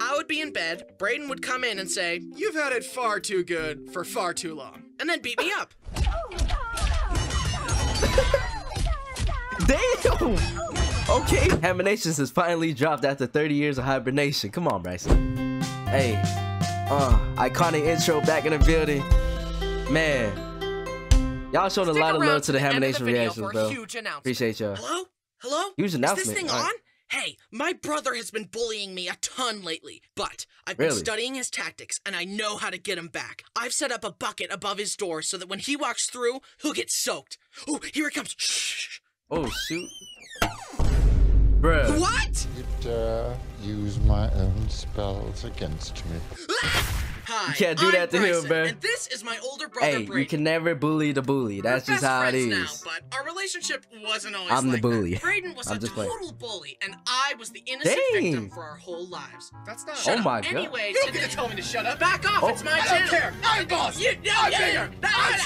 I would be in bed, Brayden would come in and say, "You've had it far too good for far too long," and then beat me up. Damn! Okay, Haminations has finally dropped after 30 years of hibernation. Come on, Bryson. Hey, iconic intro back in the building. Man, y'all showed a lot of love to the Hamination reactions, bro. Appreciate y'all. Hello? Hello? Huge announcement. Is this thing on? Hey, my brother has been bullying me a ton lately, but I've been studying his tactics, and I know how to get him back. I've set up a bucket above his door so that when he walks through, he'll get soaked. Oh, here it comes. Shh. Oh, shoot. Bruh. What? You dare use my own spells against me. Hi, You can't do that to Bryson, him, bro. And this is my older brother, Hey, Brayden. you can never bully the bully. That's just how it is. Now, but our relationship wasn't always I'm the like bully. that. Brayden was a total bully, and I was the innocent victim for our whole lives. That's not. Oh my God. Anyway, you don't get to tell me to shut up. Back off. It's my channel. I don't care. I'm boss.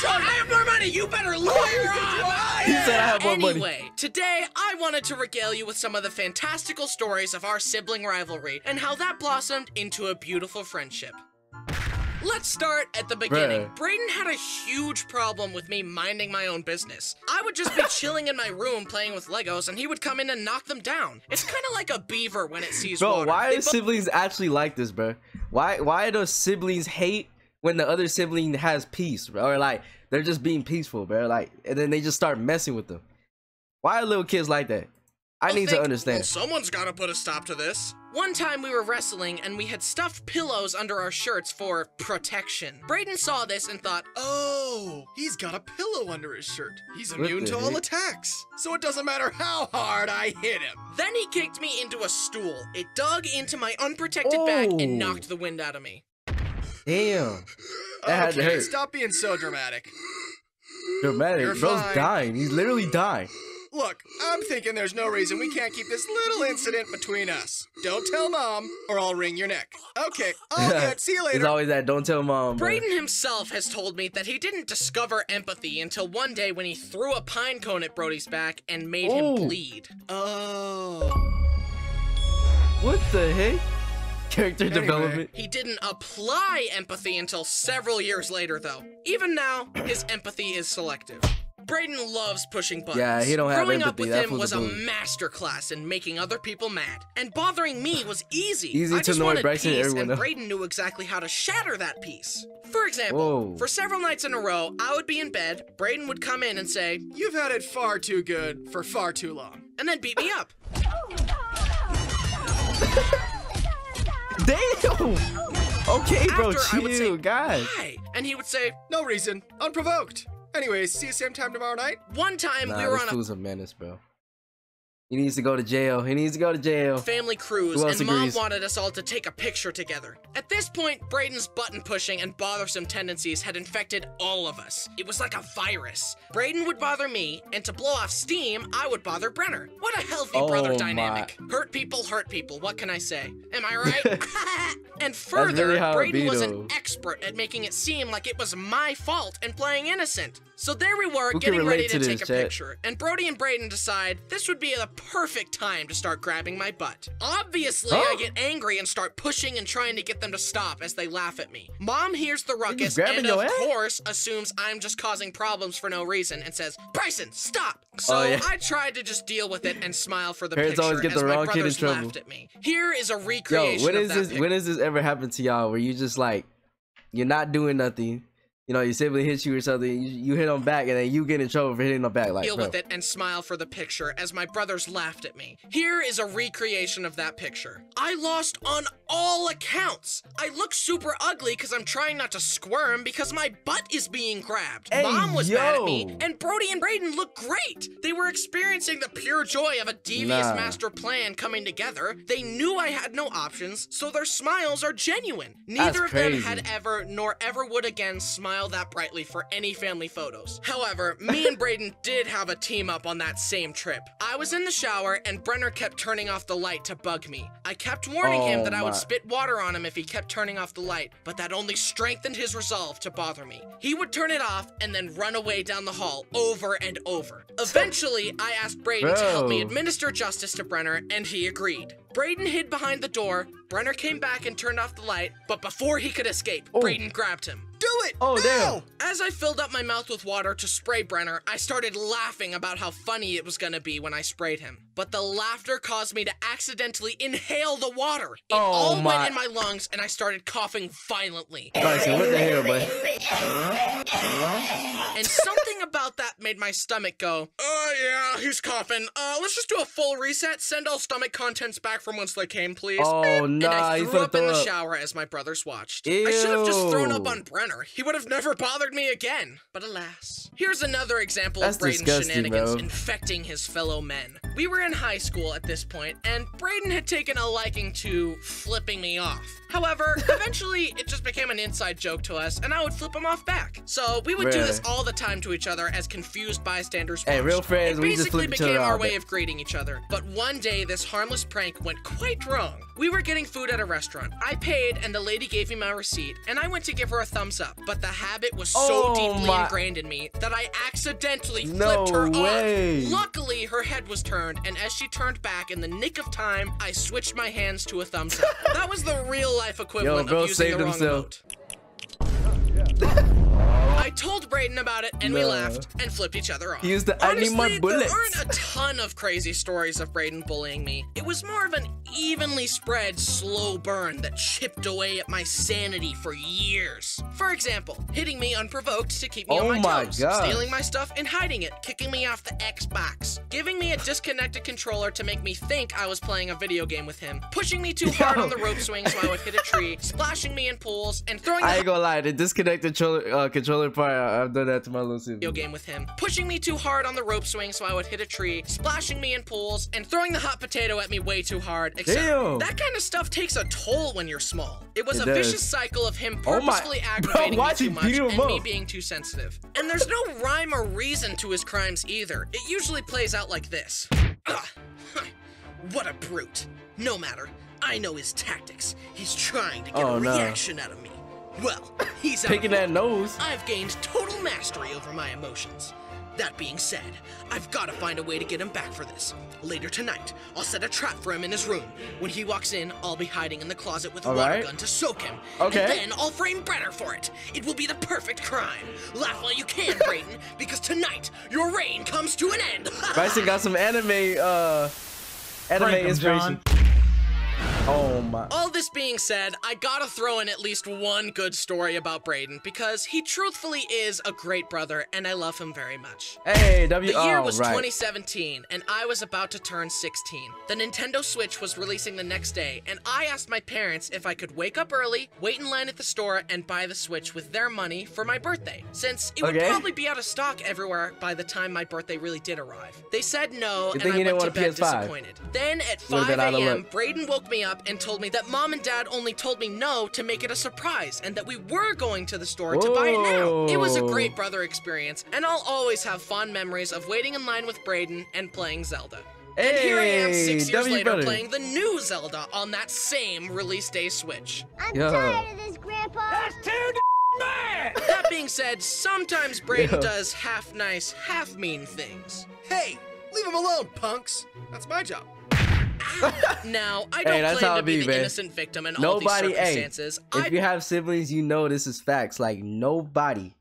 I have more money. You better lawyer up. He said I have more money. Anyway, today I wanted to regale you with some of the fantastical stories of our sibling rivalry and how that blossomed into a beautiful friendship. Let's start at the beginning. Brayden had a huge problem with me minding my own business. I would just be chilling in my room playing with Legos, and he would come in and knock them down. It's kind of like a beaver when it sees water. Bro, why are siblings actually like this, bro? Why do siblings hate when the other sibling has peace, bro? Or like they're just being peaceful, bro? Like, and then they just start messing with them. Why are little kids like that? I need to understand. Well, someone's got to put a stop to this. One time we were wrestling and we had stuffed pillows under our shirts for protection. Brayden saw this and thought, oh, he's got a pillow under his shirt. He's immune to all attacks, so it doesn't matter how hard I hit him. Then he kicked me into a stool. It dug into my unprotected back and knocked the wind out of me. Damn. That had to hurt. Stop being so dramatic. Dramatic? Bro's dying. He's literally dying. Look, I'm thinking there's no reason we can't keep this little incident between us. Don't tell Mom, or I'll wring your neck. Okay, all good. See you later. There's always that, don't tell Mom, bro. Brayden himself has told me that he didn't discover empathy until one day when he threw a pine cone at Brody's back and made him bleed. Oh. What the heck? Character development. He didn't apply empathy until several years later, though. Even now, his empathy is selective. Brayden loves pushing buttons. Yeah, he don't have Growing empathy. up with him was a masterclass in making other people mad. And bothering me was easy. Easy to annoy Bryson and everyone else. Brayden knew exactly how to shatter that peace. For example, for several nights in a row, I would be in bed, Brayden would come in and say, "You've had it far too good for far too long," and then beat me up. Damn! Okay, bro, After, chill, guys. Why? And he would say, "No reason, unprovoked." Anyways, see you same time tomorrow night. One time we were on this fool's a menace, bro. He needs to go to jail. He needs to go to jail. Family cruise, and Mom wanted us all to take a picture together. At this point, Brayden's button-pushing and bothersome tendencies had infected all of us. It was like a virus. Brayden would bother me, and to blow off steam, I would bother Brenner. What a healthy brother dynamic. Hurt people, what can I say? Am I right? And further, Brayden was an expert at making it seem like it was my fault and playing innocent. So there we were, getting ready to take a picture, and Brody and Brayden decide this would be the perfect time to start grabbing my butt. Obviously, I get angry and start pushing and trying to get them to stop as they laugh at me. Mom hears the ruckus and of course assumes I'm just causing problems for no reason and says, "Bryson, stop!" So I tried to just deal with it and smile for the picture always get the as wrong my kid in brothers trouble. laughed at me. Here is a recreation of that picture. When has this ever happened to y'all where you just like, you're not doing nothing, you know, your sibling hits you or something, you hit them back, and then you get in trouble for hitting them back. Like, deal with it and smile for the picture as my brothers laughed at me. Here is a recreation of that picture. I lost on all accounts. I look super ugly because I'm trying not to squirm because my butt is being grabbed. Hey, Mom was mad at me, and Brody and Brayden look great. They were experiencing the pure joy of a devious master plan coming together. They knew I had no options, so their smiles are genuine. Neither of them had ever, nor ever would again, smile smile that brightly for any family photos. However, me and Brayden did have a team up on that same trip. I was in the shower and Brenner kept turning off the light to bug me. I kept warning him that I would spit water on him if he kept turning off the light, but that only strengthened his resolve to bother me. He would turn it off and then run away down the hall over and over. Eventually, I asked Brayden to help me administer justice to Brenner, and he agreed. Brayden hid behind the door, Brenner came back and turned off the light, but before he could escape, Brayden grabbed him. Do it! Oh, damn. As I filled up my mouth with water to spray Brenner, I started laughing about how funny it was gonna be when I sprayed him. But the laughter caused me to accidentally inhale the water. It all went in my lungs, and I started coughing violently. Bryson, what the hell, boy? And something about that made my stomach go, oh yeah, he's coughing. Let's just do a full reset. Send all stomach contents back from whence they came, please. Oh, and I threw up in the shower as my brothers watched. Ew. I should have just thrown up on Brenner. He would have never bothered me again. But alas. Here's another example of Brayden's shenanigans infecting his fellow men. We were in high school at this point, and Brayden had taken a liking to flipping me off. However, eventually, it just became an inside joke to us, and I would flip him off back. So we would do this all the time to each other as confused bystanders watched. Hey, real friends, we just flip each other off. It basically became our way of greeting each other. But one day, this harmless prank went quite wrong. We were getting food at a restaurant. I paid, and the lady gave me my receipt, and I went to give her a thumbs up. But the habit was so deeply ingrained in me that I accidentally flipped her off. Luckily, her head was turned, and as she turned back in the nick of time, I switched my hands to a thumbs up. That was the real-life equivalent of using the wrong emote. I told Brayden about it, and we laughed and flipped each other off. Honestly, there aren't a ton of crazy stories of Brayden bullying me. It was more of an evenly spread, slow burn that chipped away at my sanity for years. For example, hitting me unprovoked to keep me on my toes, stealing my stuff and hiding it, kicking me off the Xbox, giving me a disconnected controller to make me think I was playing a video game with him, pushing me too hard on the rope swing so I would hit a tree, splashing me in pools, and throwing I ain't gonna lie, the disconnected controller part, I've done that to my little sibling. Video game with him, pushing me too hard on the rope swing so I would hit a tree, splashing me in pools, and throwing the hot potato at me way too hard, etc. That kind of stuff takes a toll when you're small. It was a vicious cycle of him purposefully aggravating me too much and me being too sensitive. And there's no rhyme or reason to his crimes either. It usually plays out like this. What a brute. No matter. I know his tactics. He's trying to get a reaction out of me. Well, he's picking that nose. I've gained total mastery over my emotions. That being said, I've got to find a way to get him back for this. Later tonight, I'll set a trap for him in his room. When he walks in, I'll be hiding in the closet with a water gun to soak him. And then I'll frame Brenner for it. It will be the perfect crime. Laugh while you can, Brayden, because tonight, your reign comes to an end. Bryson got some anime inspiration. Oh my. All this being said, I gotta throw in at least one good story about Brayden because he truthfully is a great brother and I love him very much. Hey, The year was 2017 and I was about to turn 16. The Nintendo Switch was releasing the next day and I asked my parents if I could wake up early, wait in line at the store, and buy the Switch with their money for my birthday, since it would probably be out of stock everywhere by the time my birthday really did arrive. They said no and I went to bed disappointed. Then at 5 a.m., Brayden woke me up and told me that mom and dad only told me no to make it a surprise and that we were going to the store to buy it now. It was a great brother experience and I'll always have fond memories of waiting in line with Brayden and playing Zelda. And here I am 6 years later playing the new Zelda on that same release day Switch. I'm tired of this, Grandpa. That's too bad! That being said, sometimes Brayden does half nice, half mean things. Hey, leave him alone, punks. That's my job. Now, I don't claim to be the innocent victim in all these circumstances. If you have siblings, you know this is facts. Like, nobody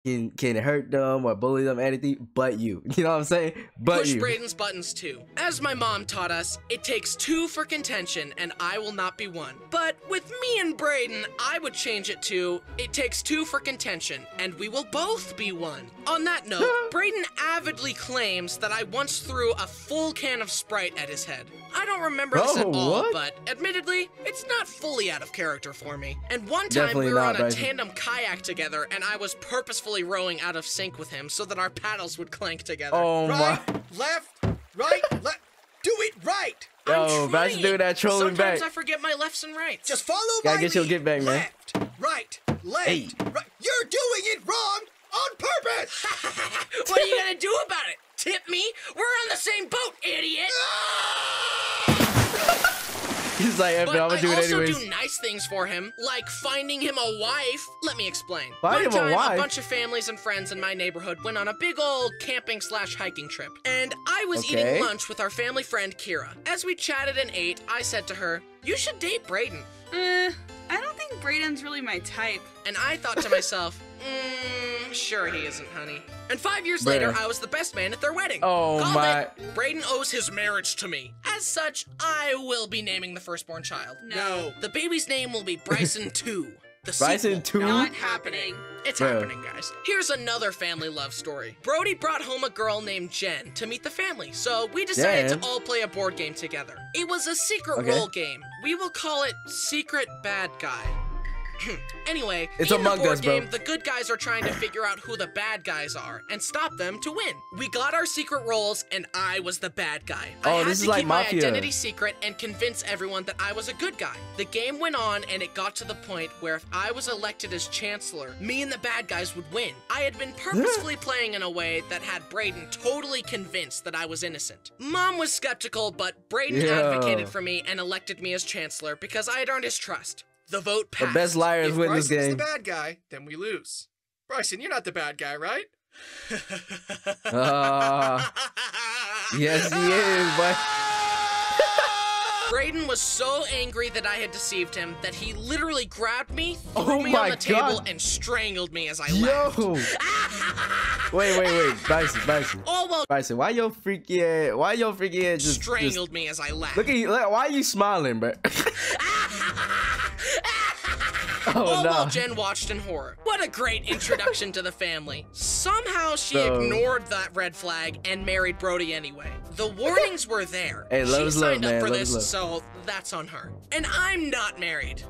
can hurt them or bully them, anything but you. You know what I'm saying? But you. Push Brayden's buttons too. As my mom taught us, it takes two for contention and I will not be one. But with me and Brayden, I would change it to, it takes two for contention and we will both be one. On that note, Brayden avidly claims that I once threw a full can of Sprite at his head. I don't remember this at all, but admittedly, it's not fully out of character for me. And one time we were on a tandem kayak together and I was purposefully rowing out of sync with him so that our paddles would clank together. Oh right, left, right, left. Do it right. Yo, Bryce doing that trolling back. Sometimes I forget my lefts and rights. Just follow my lead. Gotta get your get back, man. Left, right, left, right. You're doing it wrong on purpose! What are you gonna do about it? Tip me? We're on the same boat, idiot! He's like, I'm gonna do it anyways. I also do nice things for him, like finding him a wife. Let me explain. Find him a wife? A bunch of families and friends in my neighborhood went on a big old camping/hiking trip. And I was eating lunch with our family friend, Kira. As we chatted and ate, I said to her, "You should date Brayden." I don't think Brayden's really my type. And I thought to myself, sure he isn't, honey. And 5 years later, I was the best man at their wedding. Oh, my. Brayden owes his marriage to me. As such, I will be naming the firstborn child. No. The baby's name will be Bryson 2. The Bryson sequel. 2? Not happening. It's happening, guys. Here's another family love story. Brody brought home a girl named Jen to meet the family, so we decided to all play a board game together. It was a secret role game. We will call it Secret Bad Guy. Anyway, it's in Among the board Us, bro. game, the good guys are trying to figure out who the bad guys are and stop them to win. We got our secret roles, and I was the bad guy. I had this to is like keep my Mafia. identity secret and convince everyone that I was a good guy. The game went on, and it got to the point where if I was elected as chancellor, me and the bad guys would win. I had been purposefully playing in a way that had Brayden totally convinced that I was innocent. Mom was skeptical, but Brayden advocated for me and elected me as chancellor because I had earned his trust. The vote passed. The best liars If win this Bryson's game. the bad guy, then we lose. Bryson, you're not the bad guy, right? Yes, he is, but Brayden was so angry that I had deceived him that he literally grabbed me, threw Oh me my on the table, God. and strangled me as I laughed. yo. Wait, Bryson, why your freaky ass just Strangled me as I laughed. Look at you. Why are you smiling, bro? All no. while Jen watched in horror. What a great introduction to the family. Somehow she ignored that red flag and married Brody anyway. The warnings were there. Hey, love she is love, signed up man. for Love this, is love. so that's on her. And I'm not married.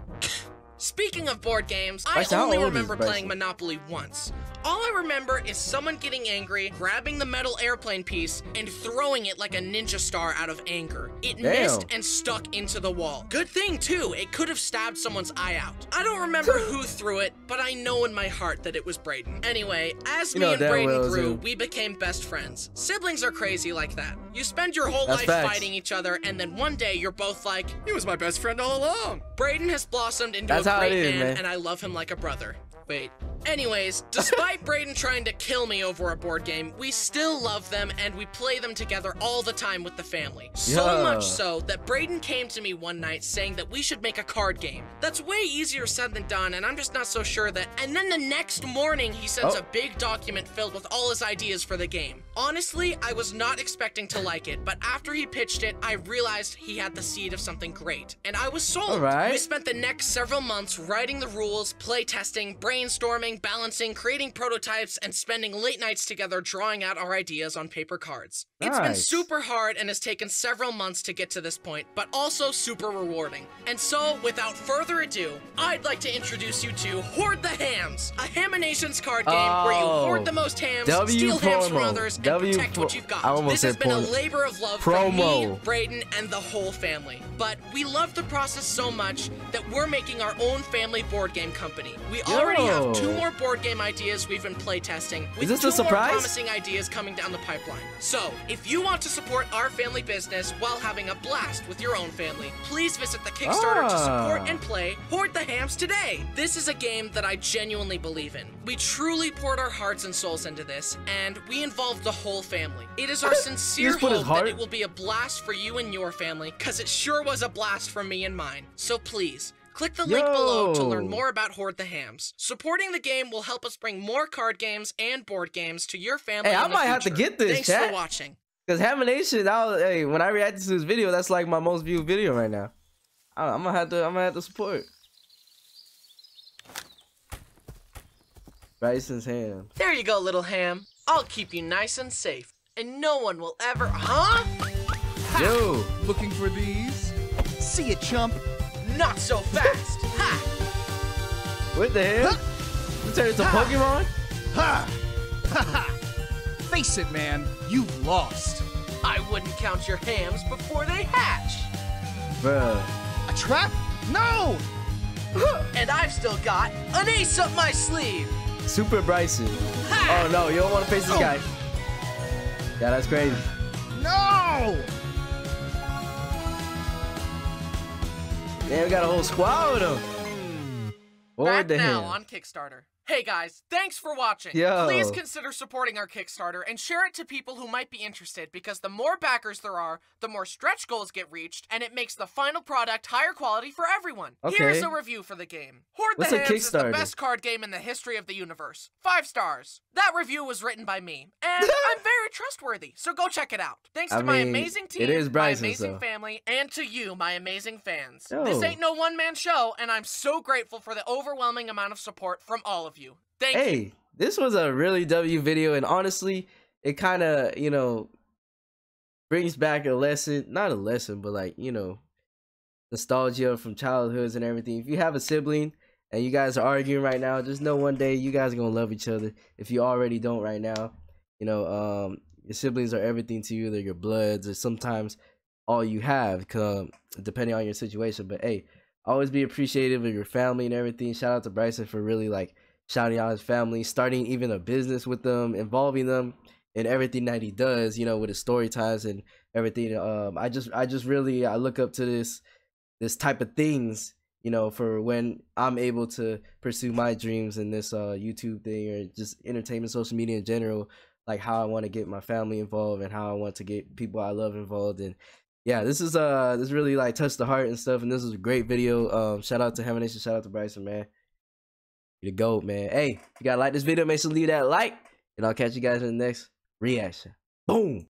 Speaking of board games, I Bryson, how only old is remember Bryson? playing Monopoly once. All I remember is someone getting angry, grabbing the metal airplane piece, and throwing it like a ninja star out of anger. It missed and stuck into the wall. Good thing, too, it could have stabbed someone's eye out. I don't remember who threw it, but I know in my heart that it was Brayden. Anyway, as me and Brayden grew, we became best friends. Siblings are crazy like that. You spend your whole life fighting each other, and then one day you're both like, He was my best friend all along. Brayden has blossomed into a great man, and I love him like a brother. Wait. Anyways, despite Brayden trying to kill me over a board game, we still love them and we play them together all the time with the family. So much so that Brayden came to me one night saying that we should make a card game. That's way easier said than done, and I'm just not so sure that. And then the next morning, he sends a big document filled with all his ideas for the game. Honestly, I was not expecting to like it, but after he pitched it, I realized he had the seed of something great, and I was sold. We spent the next several months writing the rules, play testing, brainstorming, balancing, creating prototypes, and spending late nights together drawing out our ideas on paper cards. It's been super hard and has taken several months to get to this point, but also super rewarding. And so, without further ado, I'd like to introduce you to Hoard the Hams, a Haminations card game where you hoard the most hams, steal hams from others, and protect what you've got. This has been a labor of love for me, Brayden, and the whole family. But we love the process so much that we're making our own family board game company. We already have 2 more board game ideas we've been playtesting, with 2 more promising ideas coming down the pipeline. So, if you want to support our family business while having a blast with your own family, please visit the Kickstarter to support and play Hoard the Hams today. This is a game that I genuinely believe in. We truly poured our hearts and souls into this, and we involved the whole family. It is our sincere hope that it will be a blast for you and your family, because it sure was a blast for me and mine. So please, click the link below to learn more about Hoard the Hams. Supporting the game will help us bring more card games and board games to your family. Hey, I might have to get this. Thanks for watching. Because Haminations, hey, when I reacted to this video, that's like my most viewed video right now. I'm gonna have to support Bryson's ham. There you go, little ham. I'll keep you nice and safe, and no one will ever. Huh? Yo, looking for these? See ya, chump. Not so fast. Ha! What the hell? You turned into Pokemon? Ha! Ha ha! Face it, man. You've lost. I wouldn't count your hams before they hatch. Bruh. A trap? No! And I've still got an ace up my sleeve. Super Bryson. Oh no, you don't want to face this guy. Yeah, that's crazy. No! Man, we got a whole squad with him. Back now on Kickstarter. Hey guys, thanks for watching. Yo. Please consider supporting our Kickstarter and share it to people who might be interested, because the more backers there are, the more stretch goals get reached, and it makes the final product higher quality for everyone. Okay. Here's a review for the game. Hoard What's the a Hands is the Kickstarter? best card game in the history of the universe. 5 stars. That review was written by me, and I'm very trustworthy, so go check it out. Thanks to my amazing team, it is my Bryson's, amazing though. family, and to you, my amazing fans. Yo. This ain't no one-man show, and I'm so grateful for the overwhelming amount of support from all of you. Thank you. Hey, this was a really W video, and honestly, it kind of, you know, brings back a lesson, not a lesson, but like, you know, nostalgia from childhoods and everything. If you have a sibling and you guys are arguing right now, just know one day you guys are gonna love each other. If you already don't right now, you know, your siblings are everything to you. They're your bloods, or sometimes all you have, depending on your situation. But hey, always be appreciative of your family and everything. Shout out to Bryson for really like shouting out his family, starting even a business with them, involving them in everything that he does, you know, with his story times and everything. I just really, I look up to this type of things, you know, for when I'm able to pursue my dreams in this YouTube thing, or just entertainment, social media in general, like how I want to get my family involved and how I want to get people I love involved. And yeah, this really like touched the heart and stuff, and this was a great video. Shout out to Haminations, shout out to Bryson, man. You the GOAT, man. Hey, if you gotta like this video, make sure to leave that like, and I'll catch you guys in the next reaction. Boom.